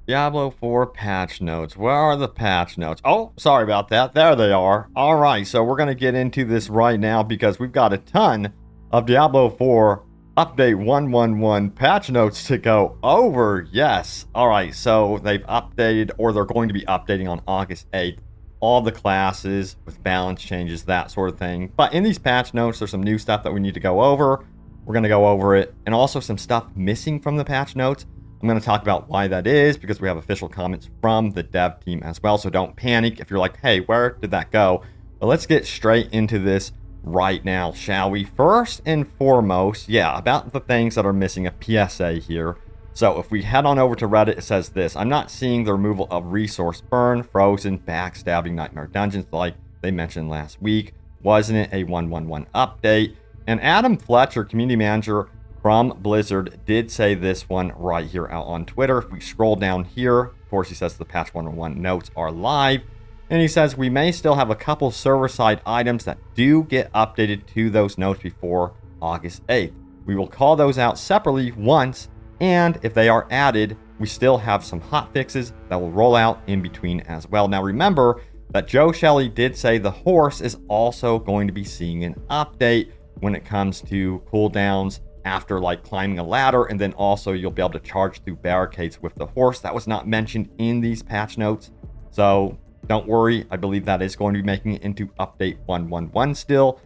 Diablo 4 patch notes. Where are the patch notes? Oh, sorry about that. There they are. All right, so we're going to get into this right now because we've got a ton of Diablo 4 update 111 patch notes to go over. Yes. All right, so they've updated, or they're going to be updating on August 8th, all the classes with balance changes, that sort of thing. But in these patch notes, there's some new stuff that we need to go over. We're going to go over it, and also some stuff missing from the patch notes. I'm going to talk about why that is because we have official comments from the dev team as well. So don't panic if you're like, hey, where did that go? But let's get straight into this right now, shall we? First and foremost, about the things that are missing, a PSA here. So if we head on over to Reddit, it says this: I'm not seeing the removal of resource burn, frozen, backstabbing, nightmare dungeons like they mentioned last week. Wasn't it a 111 update? And Adam Fletcher, community manager from Blizzard, did say this one right here out on Twitter. If we scroll down here, of course, he says the patch 101 notes are live. And he says we may still have a couple server-side items that do get updated to those notes before August 8th. We will call those out separately once, and if they are added, we still have some hot fixes that will roll out in between as well. Now remember that Joe Shelley did say the horse is also going to be seeing an update when it comes to cooldowns after like climbing a ladder, and then also you'll be able to charge through barricades with the horse. That was not mentioned in these patch notes, so don't worry. I believe that is going to be making it into update 111 still.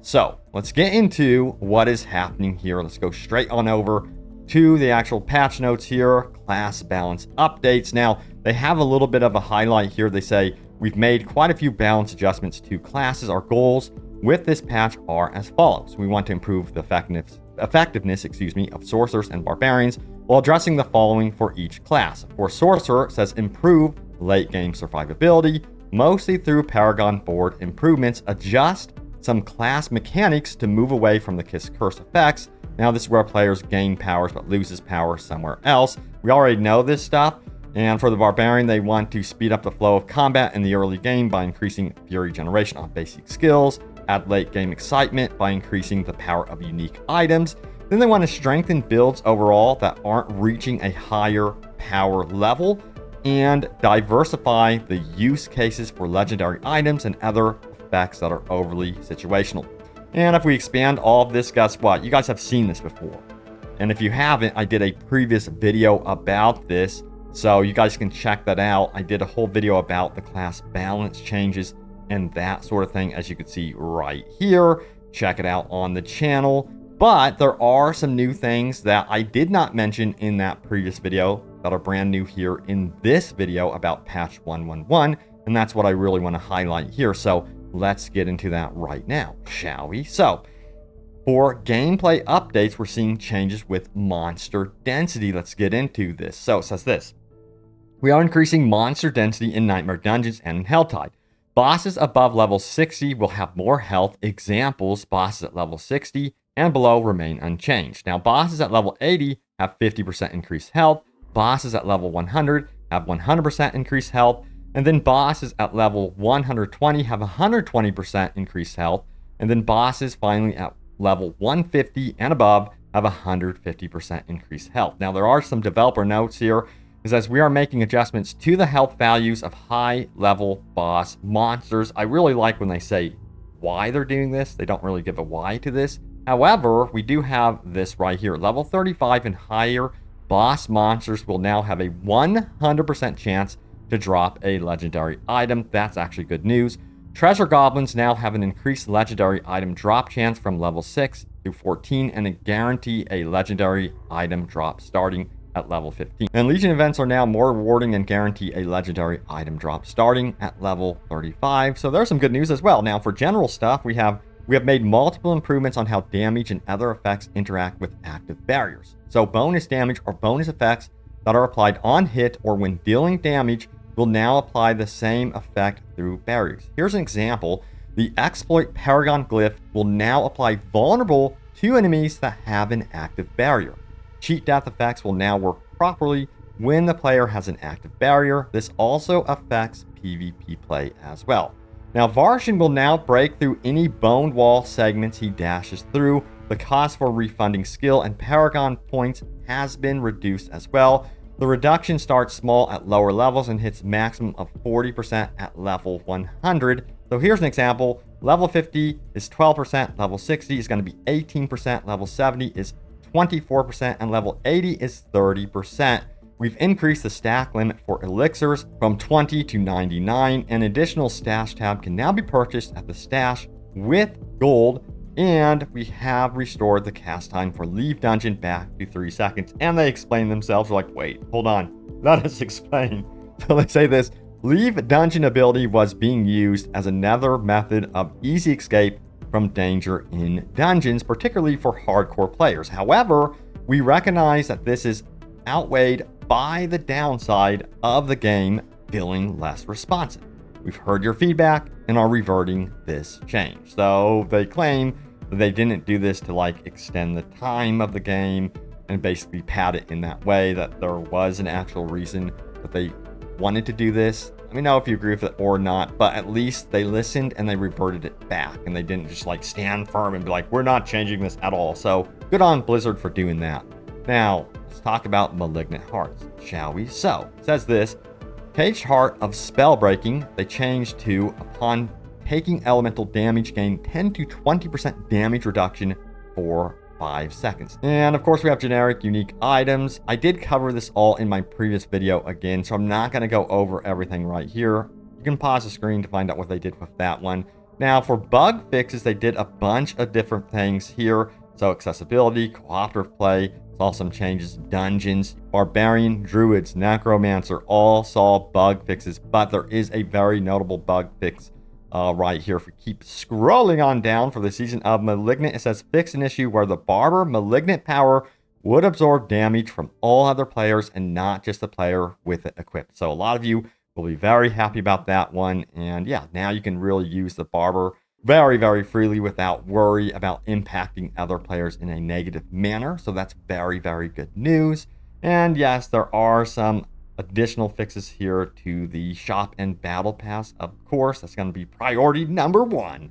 So let's get into what is happening here. Let's go straight on over to the actual patch notes here. Class balance updates. Now they have a little bit of a highlight here. They say we've made quite a few balance adjustments to classes. Our goals with this patch are as follows. We want to improve the effectiveness of sorcerers and barbarians while addressing the following for each class. For sorcerer, it says improve late game survivability, mostly through Paragon board improvements. Adjust some class mechanics to move away from the Kiss Curse effects. Now this is where players gain powers but loses power somewhere else. We already know this stuff. And for the barbarian, they want to speed up the flow of combat in the early game by increasing fury generation on basic skills, add late game excitement by increasing the power of unique items. Then they want to strengthen builds overall that aren't reaching a higher power level, and diversify the use cases for legendary items and other effects that are overly situational. And if we expand all of this, guess what? You guys have seen this before. And if you haven't, I did a previous video about this, so you guys can check that out. I did a whole video about the class balance changes and that sort of thing, as you can see right here. Check it out on the channel. But there are some new things that I did not mention in that previous video that are brand new here in this video about patch 111, and that's what I really want to highlight here. So let's get into that right now, shall we? So for gameplay updates, we're seeing changes with monster density. Let's get into this. So it says this: we are increasing monster density in Nightmare Dungeons and in Helltide. Bosses above level 60 will have more health. Examples: bosses at level 60 and below remain unchanged. Now, bosses at level 80 have 50% increased health. Bosses at level 100 have 100% increased health. And then bosses at level 120 have 120% increased health. And then bosses finally at level 150 and above have 150% increased health. Now, there are some developer notes here. It says we are making adjustments to the health values of high-level boss monsters. I really like when they say why they're doing this. They don't really give a why to this. However, we do have this right here. Level 35 and higher boss monsters will now have a 100% chance to drop a legendary item. That's actually good news. Treasure goblins now have an increased legendary item drop chance from level 6 to 14, and a guarantee a legendary item drop starting at level 15. And Legion events are now more rewarding and guarantee a legendary item drop starting at level 35. So there's some good news as well. Now for general stuff, we have made multiple improvements on how damage and other effects interact with active barriers. So bonus damage or bonus effects that are applied on hit or when dealing damage will now apply the same effect through barriers. Here's an example. The exploit Paragon glyph will now apply vulnerable to enemies that have an active barrier. Cheat death effects will now work properly when the player has an active barrier. This also affects PvP play as well. Now, Varshan will now break through any boned wall segments he dashes through. The cost for refunding skill and Paragon points has been reduced as well. The reduction starts small at lower levels and hits maximum of 40% at level 100. So here's an example. Level 50 is 12%, level 60 is going to be 18%, level 70 is 24%, and level 80 is 30%. We've increased the stack limit for elixirs from 20 to 99. An additional stash tab can now be purchased at the stash with gold, and we have restored the cast time for Leave Dungeon back to 3 seconds. And they explain themselves, like, wait, hold on, let us explain. So they say this: Leave Dungeon ability was being used as another method of easy escape from danger in dungeons, particularly for hardcore players. However, we recognize that this is outweighed by the downside of the game feeling less responsive. We've heard your feedback and are reverting this change. So they claim that they didn't do this to like extend the time of the game and basically pad it in that way, that there was an actual reason that they wanted to do this. Let me know if you agree with it or not, but at least they listened and they reverted it back, and they didn't just like stand firm and be like, we're not changing this at all. So good on Blizzard for doing that. Now, let's talk about Malignant Hearts, shall we? So, it says this: Caged Heart of Spellbreaking, they changed to, upon taking elemental damage, gain 10 to 20% damage reduction for 5 seconds. And of course, we have generic unique items. I did cover this all in my previous video again, so I'm not going to go over everything right here. You can pause the screen to find out what they did with that one. Now, for bug fixes, they did a bunch of different things here. So accessibility, cooperative play, saw some changes. Dungeons, Barbarian, Druids, Necromancer all saw bug fixes, but there is a very notable bug fix right here. If we keep scrolling on down for the Season of Malignant, it says fix an issue where the Barber Malignant power would absorb damage from all other players and not just the player with it equipped. So a lot of you will be very happy about that one. And yeah, now you can really use the Barber very, very freely without worry about impacting other players in a negative manner. So that's very, very good news. And yes, there are some additional fixes here to the shop and battle pass. Of course, that's going to be priority number 1.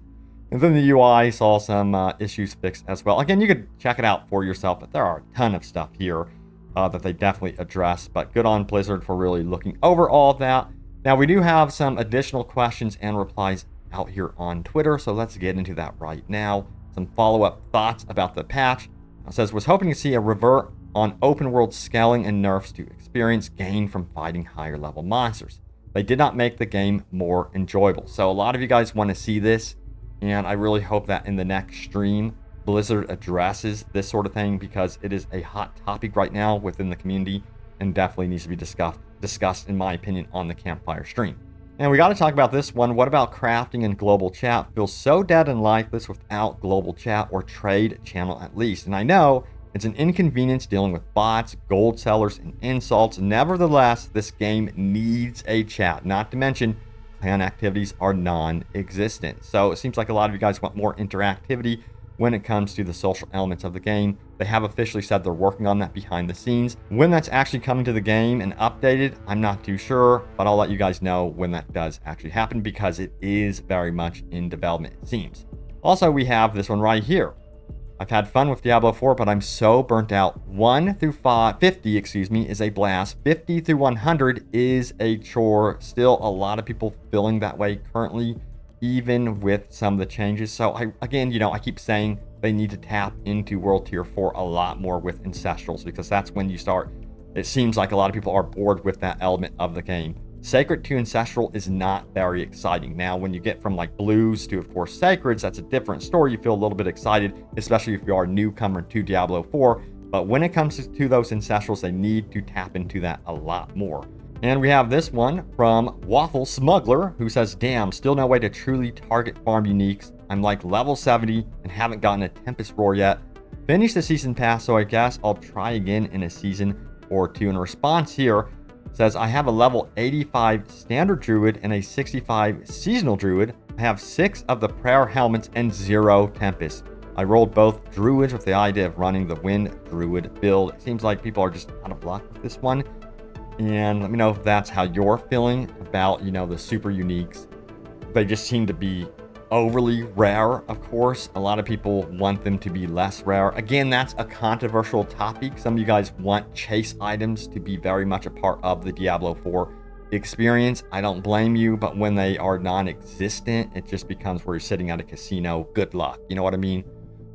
And then the UI saw some issues fixed as well. Again, you could check it out for yourself, but there are a ton of stuff here that they definitely address. But good on Blizzard for really looking over all of that. Now, we do have some additional questions and replies out here on Twitter, so let's get into that right now. Some follow-up thoughts about the patch. It says, was hoping to see a revert on open world scaling and nerfs to experience gain from fighting higher level monsters. They did not make the game more enjoyable. So a lot of you guys want to see this, and I really hope that in the next stream Blizzard addresses this sort of thing, because it is a hot topic right now within the community and definitely needs to be discussed in my opinion on the Campfire stream. And we got to talk about this one. What about crafting and global chat? Feels so dead and lifeless without global chat or trade channel at least. And I know it's an inconvenience dealing with bots, gold sellers, and insults. Nevertheless, this game needs a chat. Not to mention, clan activities are non-existent. So it seems like a lot of you guys want more interactivity when it comes to the social elements of the game. They have officially said they're working on that behind the scenes. When that's actually coming to the game and updated, I'm not too sure, but I'll let you guys know when that does actually happen, because it is very much in development, it seems. Also, we have this one right here. I've had fun with Diablo 4, but I'm so burnt out. 1 through 50, is a blast. 50 through 100 is a chore. Still a lot of people feeling that way currently, even with some of the changes. So I keep saying they need to tap into World Tier 4 a lot more with Ancestrals, because that's when you start. It seems like a lot of people are bored with that element of the game. Sacred to Ancestral is not very exciting. Now, when you get from like Blues to, of course, Sacreds, that's a different story. You feel a little bit excited, especially if you are a newcomer to Diablo 4. But when it comes to those Ancestrals, they need to tap into that a lot more. And we have this one from Waffle Smuggler, who says, damn, still no way to truly target farm uniques. I'm like level 70 and haven't gotten a Tempest Roar yet. Finished the season pass, so I guess I'll try again in a season or two. In response here, says, I have a level 85 standard druid and a 65 seasonal druid. I have 6 of the prayer helmets and 0 tempest. I rolled both druids with the idea of running the wind druid build. It seems like people are just out of luck with this one. And let me know if that's how you're feeling about, the super uniques. They just seem to be overly rare, of course. A lot of people want them to be less rare. Again, that's a controversial topic. Some of you guys want chase items to be very much a part of the Diablo 4 experience. I don't blame you, but when they are non-existent, it just becomes where you're sitting at a casino. Good luck. You know what I mean?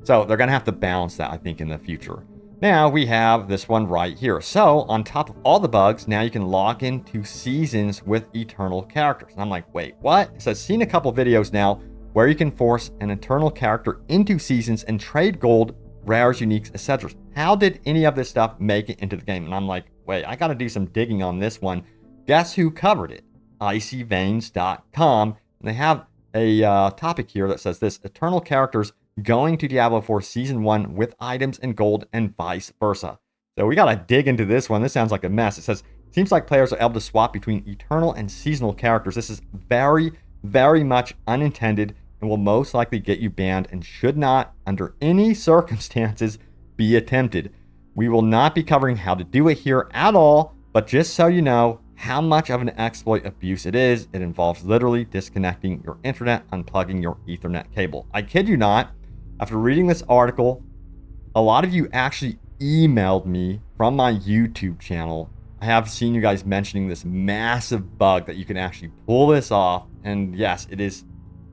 So they're going to have to balance that, I think, in the future. Now we have this one right here. So on top of all the bugs, now you can log into seasons with eternal characters. And I'm like, wait, what? It says, seen a couple videos now where you can force an eternal character into seasons and trade gold, rares, uniques, etc. How did any of this stuff make it into the game? And I'm like, wait, I got to do some digging on this one. Guess who covered it? icyveins.com. And they have a topic here that says this: eternal characters going to Diablo 4 Season 1 with items and gold and vice versa. So we got to dig into this one. This sounds like a mess. It says, seems like players are able to swap between eternal and seasonal characters. This is very, very much unintended and will most likely get you banned and should not, under any circumstances, be attempted. We will not be covering how to do it here at all, but just so you know how much of an exploit abuse it is, it involves literally disconnecting your internet, unplugging your Ethernet cable. I kid you not, after reading this article, a lot of you actually emailed me from my YouTube channel. I have seen you guys mentioning this massive bug that you can actually pull this off, and yes, it is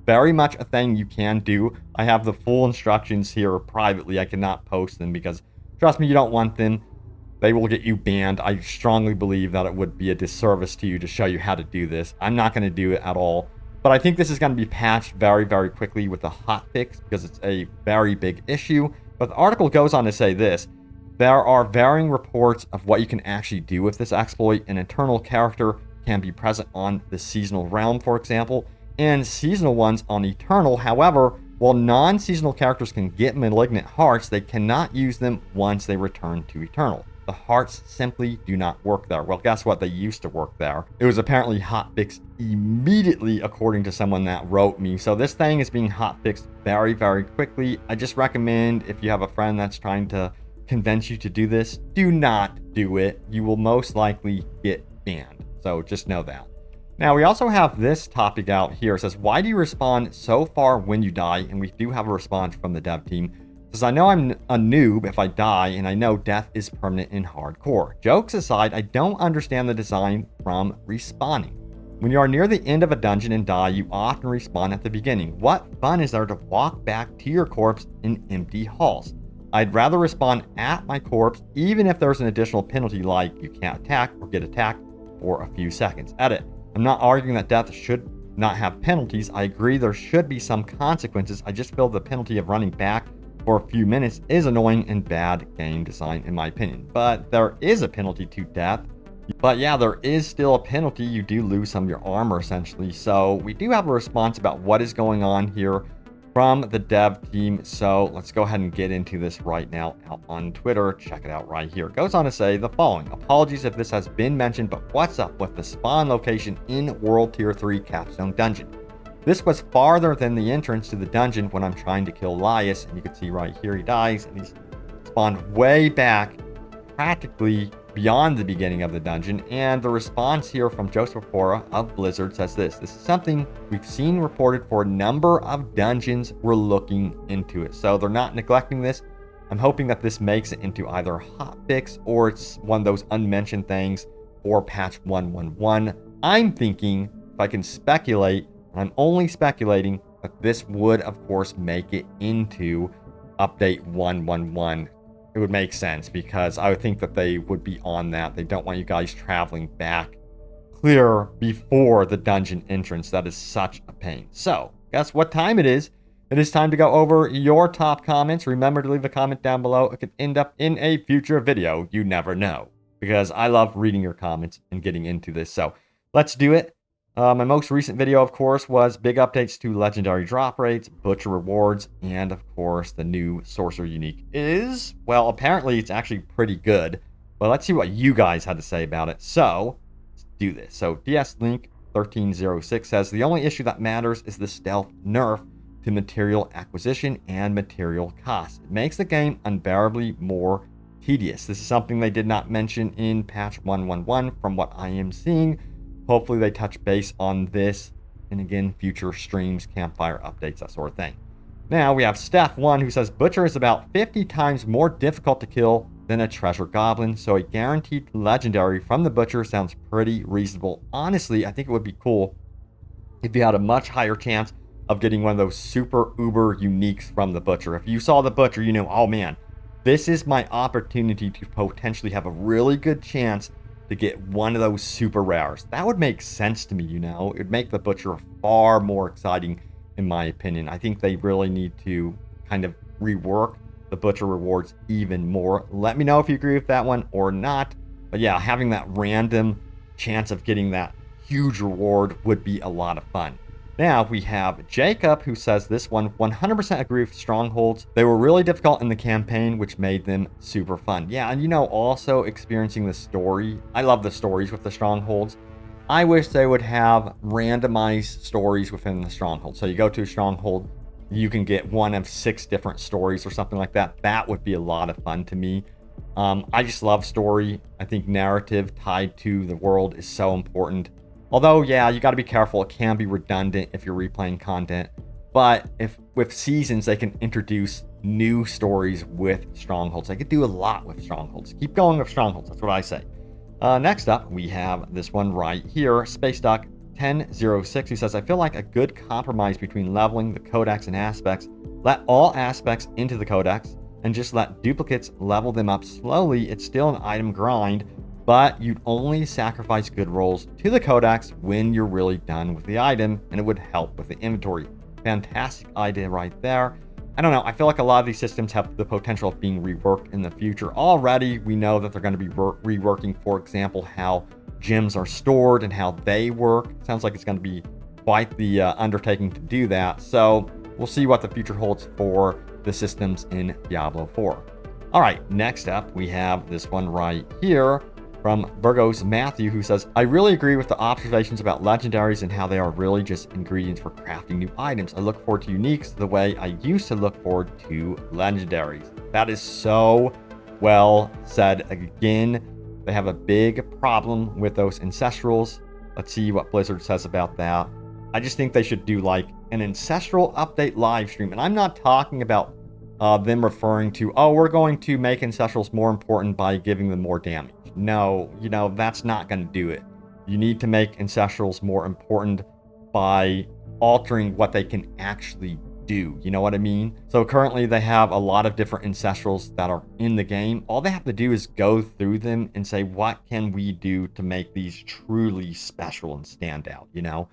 very much a thing you can do. I have the full instructions here privately. I cannot post them because, trust me, you don't want them. They will get you banned. I strongly believe that it would be a disservice to you to show you how to do this. I'm not going to do it at all. But I think this is going to be patched very, very quickly with a hotfix because it's a very big issue. But the article goes on to say this: there are varying reports of what you can actually do with this exploit. An eternal character can be present on the seasonal realm, for example, and seasonal ones on eternal. However, while non-seasonal characters can get malignant hearts, they cannot use them once they return to eternal. The hearts simply do not work there. Well, guess what? They used to work there. It was apparently hotfixed immediately, according to someone that wrote me. So this thing is being hotfixed very, very quickly. I just recommend, if you have a friend that's trying to convince you to do this, do not do it. You will most likely get banned. So just know that. Now, we also have this topic out here. It says, why do you respawn so far when you die? And we do have a response from the dev team. It says, I know I'm a noob if I die, and I know death is permanent in hardcore. Jokes aside, I don't understand the design from respawning. When you are near the end of a dungeon and die, you often respawn at the beginning. What fun is there to walk back to your corpse in empty halls? I'd rather respawn at my corpse, even if there's an additional penalty like you can't attack or get attacked for a few seconds. Edit. I'm not arguing that death should not have penalties. I agree there should be some consequences. I just feel the penalty of running back for a few minutes is annoying and bad game design, in my opinion. But there is a penalty to death. But yeah, there is still a penalty. You do lose some of your armor, essentially. So we do have a response about what is going on here from the dev team. So let's go ahead and get into this right now out on Twitter. Check it out right here. It goes on to say the following: apologies if this has been mentioned, but what's up with the spawn location in World Tier 3 Capstone Dungeon? This was farther than the entrance to the dungeon when I'm trying to kill Lias, and you can see right here he dies, and he's spawned way back, practically beyond the beginning of the dungeon. And the response here from Joseph Pora of Blizzard says this is something we've seen reported for a number of dungeons. We're looking into it. So they're not neglecting this. I'm hoping that this makes it into either a hotfix or it's one of those unmentioned things for patch 1.1.1. I'm thinking, if I can speculate, and I'm only speculating, that this would of course make it into update 1.1.1. It would make sense because I would think that they would be on that. They don't want you guys traveling back clear before the dungeon entrance. That is such a pain. So guess what time it is? It is time to go over your top comments. Remember to leave a comment down below. It could end up in a future video. You never know, because I love reading your comments and getting into this. So let's do it. My most recent video, of course, was big updates to legendary drop rates, butcher rewards, and of course the new sorcerer unique is, well, apparently it's actually pretty good. But let's see what you guys had to say about it. So let's do this. So DS Link 1306 says the only issue that matters is the stealth nerf to material acquisition and material costs. It makes the game unbearably more tedious. This is something they did not mention in patch 1.1.1 from what I am seeing. Hopefully they touch base on this and again, future streams, campfire updates, that sort of thing. Now we have Steph1 who says Butcher is about 50 times more difficult to kill than a treasure goblin, so a guaranteed legendary from the Butcher sounds pretty reasonable. Honestly, I think it would be cool if you had a much higher chance of getting one of those super uber uniques from the Butcher. If you saw the Butcher, you know, oh man, this is my opportunity to potentially have a really good chance to get one of those super rares. That would make sense to me, you know. It would make the Butcher far more exciting, in my opinion. I think they really need to kind of rework the Butcher rewards even more. Let me know if you agree with that one or not. But yeah, having that random chance of getting that huge reward would be a lot of fun. Now we have Jacob who says this one, 100% agree with Strongholds. They were really difficult in the campaign, which made them super fun. Yeah, and you know, also experiencing the story. I love the stories with the Strongholds. I wish they would have randomized stories within the Stronghold. So you go to a Stronghold, you can get one of 6 different stories or something like that. That would be a lot of fun to me. I just love story. I think narrative tied to the world is so important. Although, yeah, you got to be careful. It can be redundant if you're replaying content. But if with seasons, they can introduce new stories with Strongholds. They could do a lot with Strongholds. Keep going with Strongholds. That's what I say. Next up, we have this one right here. Space Duck 1006, who says, I feel like a good compromise between leveling the codex and aspects. Let all aspects into the codex and just let duplicates level them up slowly. It's still an item grind, but you'd only sacrifice good rolls to the codex when you're really done with the item, and it would help with the inventory. Fantastic idea right there. I don't know, I feel like a lot of these systems have the potential of being reworked in the future. Already, we know that they're going to be reworking, for example, how gems are stored and how they work. Sounds like it's going to be quite the undertaking to do that. So we'll see what the future holds for the systems in Diablo 4. All right, next up, we have this one right here from Burgos Matthew, who says, I really agree with the observations about legendaries and how they are really just ingredients for crafting new items. I look forward to uniques the way I used to look forward to legendaries. That is so well said. Again, they have a big problem with those ancestrals. Let's see what Blizzard says about that. I just think they should do like an ancestral update live stream. And I'm not talking about them referring to, oh, we're going to make ancestrals more important by giving them more damage. No, you know, that's not going to do it. You need to make ancestrals more important by altering what they can actually do. You know what I mean? So currently they have a lot of different ancestrals that are in the game. All they have to do is go through them and say, what can we do to make these truly special and stand out, you know?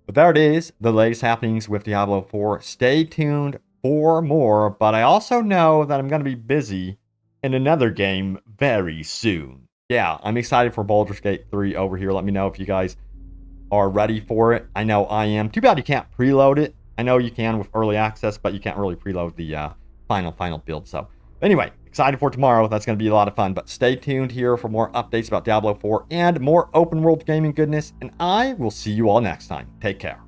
But there it is, the latest happenings with Diablo 4. Stay tuned for more, but I also know that I'm going to be busy in another game very soon. Yeah, I'm excited for Baldur's Gate 3 over here. Let me know if you guys are ready for it. I know I am. Too bad you can't preload it. I know you can with early access, but you can't really preload the final build. So anyway, excited for tomorrow. That's going to be a lot of fun. But stay tuned here for more updates about Diablo 4 and more open world gaming goodness. And I will see you all next time. Take care.